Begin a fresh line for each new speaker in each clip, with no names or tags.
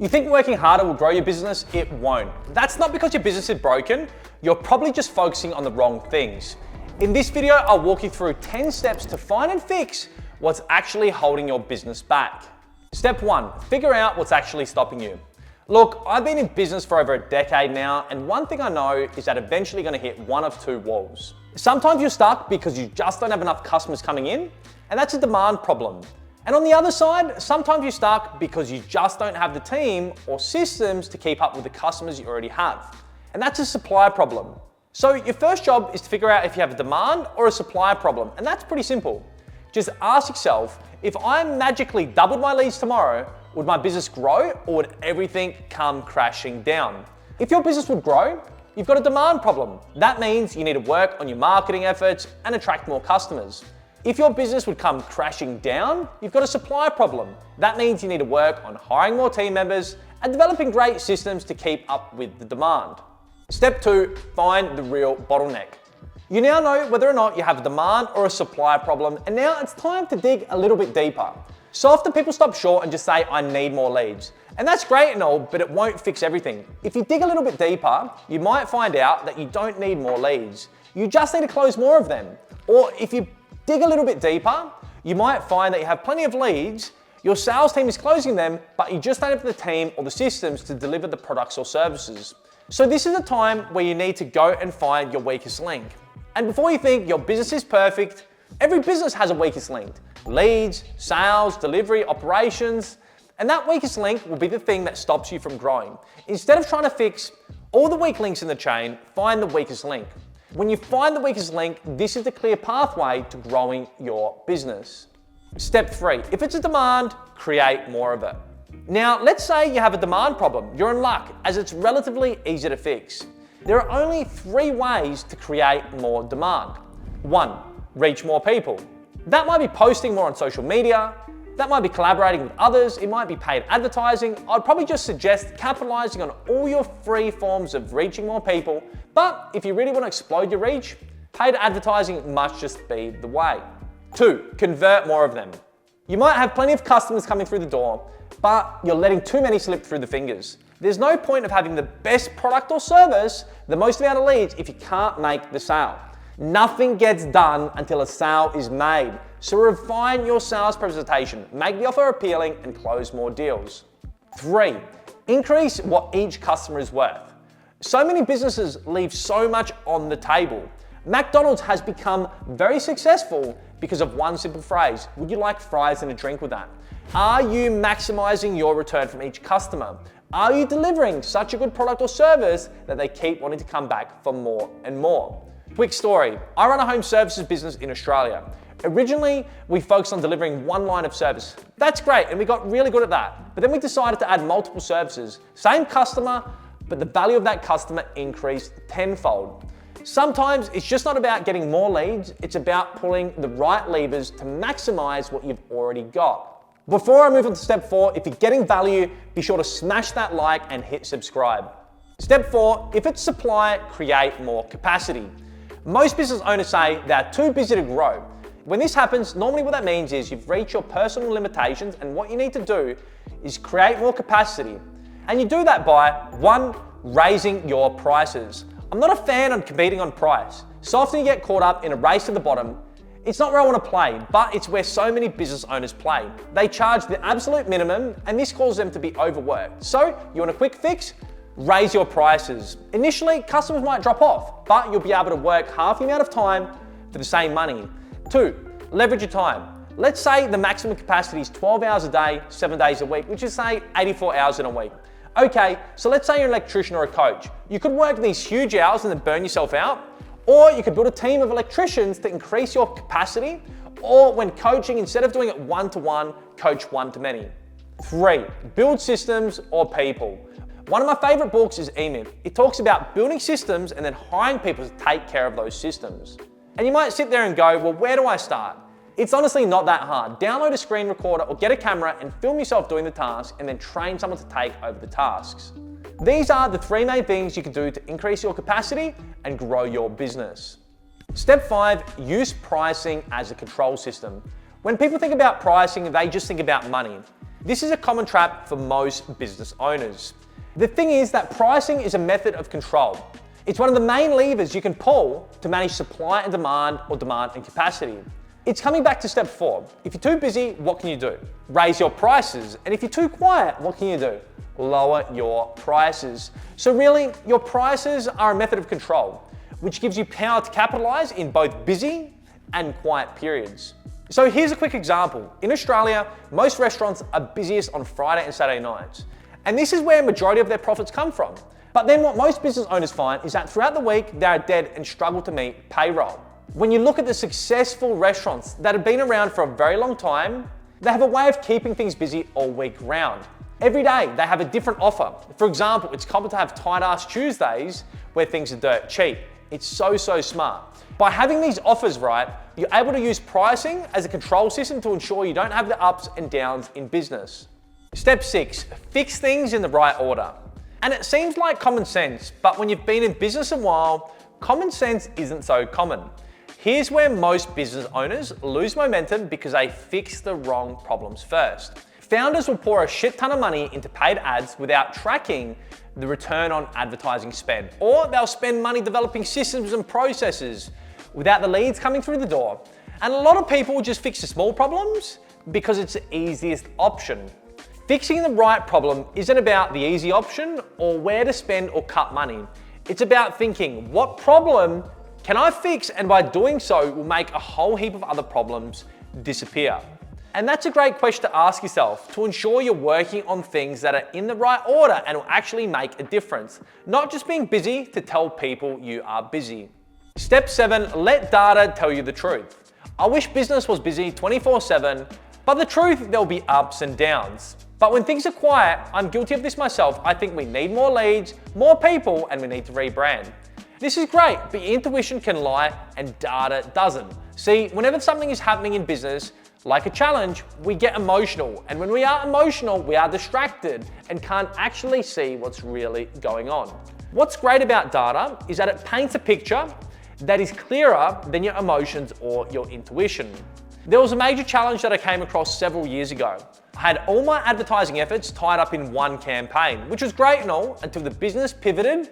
You think working harder will grow your business? It won't. That's not because your business is broken. You're probably just focusing on the wrong things. In this video, I'll walk you through 10 steps to find and fix what's actually holding your business back. Step 1, figure out what's actually stopping you. Look, I've been in business for over a decade now, and one thing I know is that eventually you're gonna hit one of two walls. Sometimes you're stuck because you just don't have enough customers coming in, and that's a demand problem. And on the other side, sometimes you're stuck because you just don't have the team or systems to keep up with the customers you already have. And that's a supply problem. So your first job is to figure out if you have a demand or a supply problem, and that's pretty simple. Just ask yourself, if I magically doubled my leads tomorrow, would my business grow or would everything come crashing down? If your business would grow, you've got a demand problem. That means you need to work on your marketing efforts and attract more customers. If your business would come crashing down, you've got a supply problem. That means you need to work on hiring more team members and developing great systems to keep up with the demand. Step 2, find the real bottleneck. You now know whether or not you have a demand or a supply problem, and now it's time to dig a little bit deeper. So often people stop short and just say, I need more leads. And that's great and all, but it won't fix everything. If you dig a little bit deeper, you might find out that you don't need more leads. You just need to close more of them. Or if you dig a little bit deeper, you might find that you have plenty of leads, your sales team is closing them, but you just don't have the team or the systems to deliver the products or services. So this is a time where you need to go and find your weakest link. And before you think your business is perfect, every business has a weakest link. Leads, sales, delivery, operations, and that weakest link will be the thing that stops you from growing. Instead of trying to fix all the weak links in the chain, find the weakest link. When you find the weakest link, this is the clear pathway to growing your business. Step 3, if it's a demand, create more of it. Now, let's say you have a demand problem. You're in luck, as it's relatively easy to fix. There are only 3 ways to create more demand. 1, reach more people. That might be posting more on social media. That might be collaborating with others. It might be paid advertising. I'd probably just suggest capitalizing on all your free forms of reaching more people. But if you really want to explode your reach, paid advertising must just be the way. 2, convert more of them. You might have plenty of customers coming through the door, but you're letting too many slip through the fingers. There's no point of having the best product or service, the most amount of leads, if you can't make the sale. Nothing gets done until a sale is made. So refine your sales presentation, make the offer appealing, and close more deals. 3, increase what each customer is worth. So many businesses leave so much on the table. McDonald's has become very successful because of one simple phrase. Would you like fries and a drink with that? Are you maximizing your return from each customer? Are you delivering such a good product or service that they keep wanting to come back for more and more? Quick story, I run a home services business in Australia. Originally, we focused on delivering one line of service. That's great, and we got really good at that. But then we decided to add multiple services. Same customer, but the value of that customer increased tenfold. Sometimes it's just not about getting more leads, it's about pulling the right levers to maximize what you've already got. Before I move on to step 4, if you're getting value, be sure to smash that like and hit subscribe. Step 4, if it's supply, create more capacity. Most business owners say they're too busy to grow. When this happens, normally what that means is you've reached your personal limitations, and what you need to do is create more capacity. And you do that by 1, raising your prices. I'm not a fan of competing on price. So often you get caught up in a race to the bottom. It's not where I want to play, but it's where so many business owners play. They charge the absolute minimum, and this causes them to be overworked. So you want a quick fix? Raise your prices. Initially, customers might drop off, but you'll be able to work half the amount of time for the same money. 2, leverage your time. Let's say the maximum capacity is 12 hours a day, 7 days a week, which is say 84 hours in a week. Okay, so let's say you're an electrician or a coach. You could work these huge hours and then burn yourself out, or you could build a team of electricians to increase your capacity, or when coaching, instead of doing it one-to-one, coach one-to-many. 3, build systems or people. One of my favorite books is E-Myth. It talks about building systems and then hiring people to take care of those systems. And you might sit there and go, well, where do I start? It's honestly not that hard. Download a screen recorder or get a camera and film yourself doing the task, and then train someone to take over the tasks. These are the 3 main things you can do to increase your capacity and grow your business. Step 5, use pricing as a control system. When people think about pricing, they just think about money. This is a common trap for most business owners. The thing is that pricing is a method of control. It's one of the main levers you can pull to manage supply and demand or demand and capacity. It's coming back to step 4. If you're too busy, what can you do? Raise your prices. And if you're too quiet, what can you do? Lower your prices. So really, your prices are a method of control, which gives you power to capitalize in both busy and quiet periods. So here's a quick example. In Australia, most restaurants are busiest on Friday and Saturday nights. And this is where a majority of their profits come from. But then what most business owners find is that throughout the week, they are dead and struggle to meet payroll. When you look at the successful restaurants that have been around for a very long time, they have a way of keeping things busy all week round. Every day, they have a different offer. For example, it's common to have tight ass Tuesdays where things are dirt cheap. It's so smart. By having these offers right, you're able to use pricing as a control system to ensure you don't have the ups and downs in business. Step 6, fix things in the right order. And it seems like common sense, but when you've been in business a while, common sense isn't so common. Here's where most business owners lose momentum because they fix the wrong problems first. Founders will pour a shit ton of money into paid ads without tracking the return on advertising spend, or they'll spend money developing systems and processes without the leads coming through the door. And a lot of people will just fix the small problems because it's the easiest option. Fixing the right problem isn't about the easy option or where to spend or cut money. It's about thinking, what problem can I fix? And by doing so, will make a whole heap of other problems disappear. And that's a great question to ask yourself to ensure you're working on things that are in the right order and will actually make a difference, not just being busy to tell people you are busy. Step 7, let data tell you the truth. I wish business was busy 24/7, but the truth, there'll be ups and downs. But when things are quiet, I'm guilty of this myself, I think we need more leads, more people, and we need to rebrand. This is great, but your intuition can lie and data doesn't. See, whenever something is happening in business, like a challenge, we get emotional. And when we are emotional, we are distracted and can't actually see what's really going on. What's great about data is that it paints a picture that is clearer than your emotions or your intuition. There was a major challenge that I came across several years ago. I had all my advertising efforts tied up in one campaign, which was great and all until the business pivoted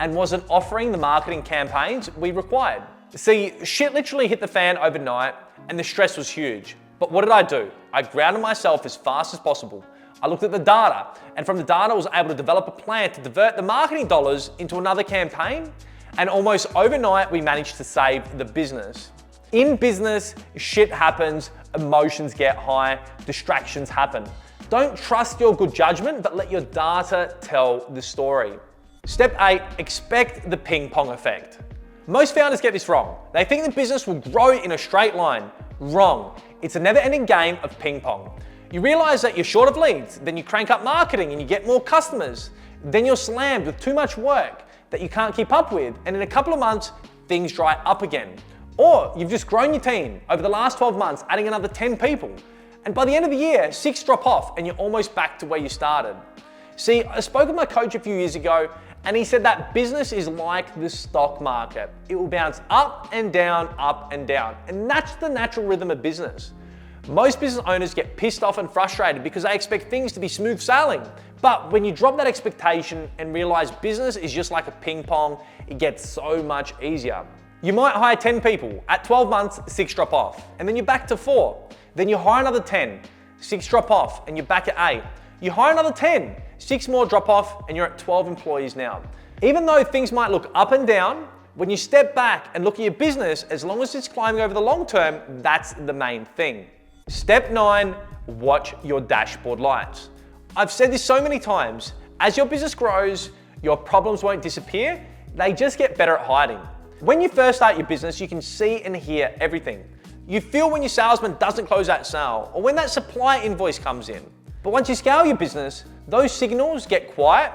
and wasn't offering the marketing campaigns we required. See, shit literally hit the fan overnight and the stress was huge. But what did I do? I grounded myself as fast as possible. I looked at the data, and from the data I was able to develop a plan to divert the marketing dollars into another campaign, and almost overnight we managed to save the business. In business, shit happens, emotions get high, distractions happen. Don't trust your good judgment, but let your data tell the story. Step 8, expect the ping pong effect. Most founders get this wrong. They think the business will grow in a straight line. Wrong. It's a never-ending game of ping pong. You realize that you're short of leads, then you crank up marketing and you get more customers. Then you're slammed with too much work that you can't keep up with, and in a couple of months, things dry up again. Or you've just grown your team over the last 12 months, adding another 10 people. And by the end of the year, 6 drop off and you're almost back to where you started. See, I spoke with my coach a few years ago and he said that business is like the stock market. It will bounce up and down, up and down. And that's the natural rhythm of business. Most business owners get pissed off and frustrated because they expect things to be smooth sailing. But when you drop that expectation and realize business is just like a ping pong, it gets so much easier. You might hire 10 people. At 12 months, 6 drop off. And then you're back to 4. Then you hire another 10, 6 drop off, and you're back at 8. You hire another 10, 6 more drop off, and you're at 12 employees now. Even though things might look up and down, when you step back and look at your business, as long as it's climbing over the long term, that's the main thing. Step 9, watch your dashboard lights. I've said this so many times, as your business grows, your problems won't disappear, they just get better at hiding. When you first start your business, you can see and hear everything. You feel when your salesman doesn't close that sale, or when that supply invoice comes in. But once you scale your business, those signals get quiet,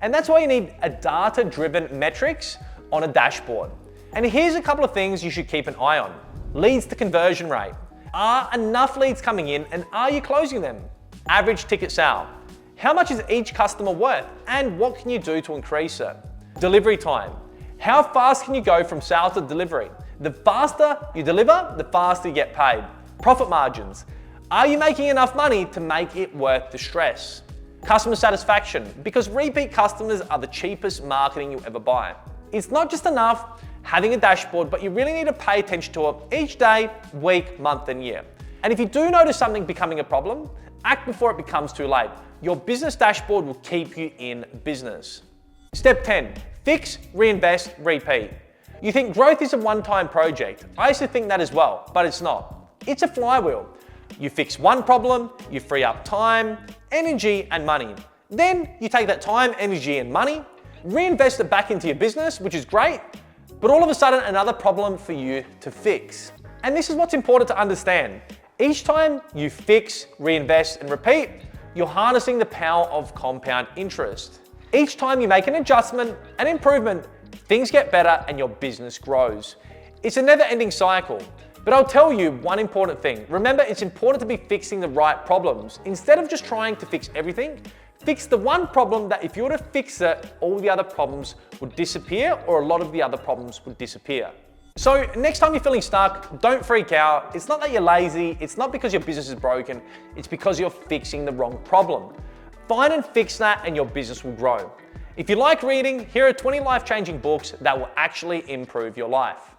and that's why you need a data-driven metrics on a dashboard. And here's a couple of things you should keep an eye on. Leads to conversion rate. Are enough leads coming in and are you closing them? Average ticket sale. How much is each customer worth and what can you do to increase it? Delivery time. How fast can you go from sale to delivery? The faster you deliver, the faster you get paid. Profit margins. Are you making enough money to make it worth the stress? Customer satisfaction, because repeat customers are the cheapest marketing you'll ever buy. It's not just enough having a dashboard, but you really need to pay attention to it each day, week, month, and year. And if you do notice something becoming a problem, act before it becomes too late. Your business dashboard will keep you in business. Step 10, fix, reinvest, repeat. You think growth is a one-time project. I used to think that as well, but it's not. It's a flywheel. You fix one problem, you free up time, energy, and money. Then you take that time, energy, and money, reinvest it back into your business, which is great, but all of a sudden another problem for you to fix. And this is what's important to understand. Each time you fix, reinvest, and repeat, you're harnessing the power of compound interest. Each time you make an adjustment, an improvement, things get better and your business grows. It's a never-ending cycle. But I'll tell you one important thing. Remember, it's important to be fixing the right problems. Instead of just trying to fix everything, fix the one problem that if you were to fix it, all the other problems would disappear, or a lot of the other problems would disappear. So next time you're feeling stuck, don't freak out. It's not that you're lazy. It's not because your business is broken. It's because you're fixing the wrong problem. Find and fix that and your business will grow. If you like reading, here are 20 life-changing books that will actually improve your life.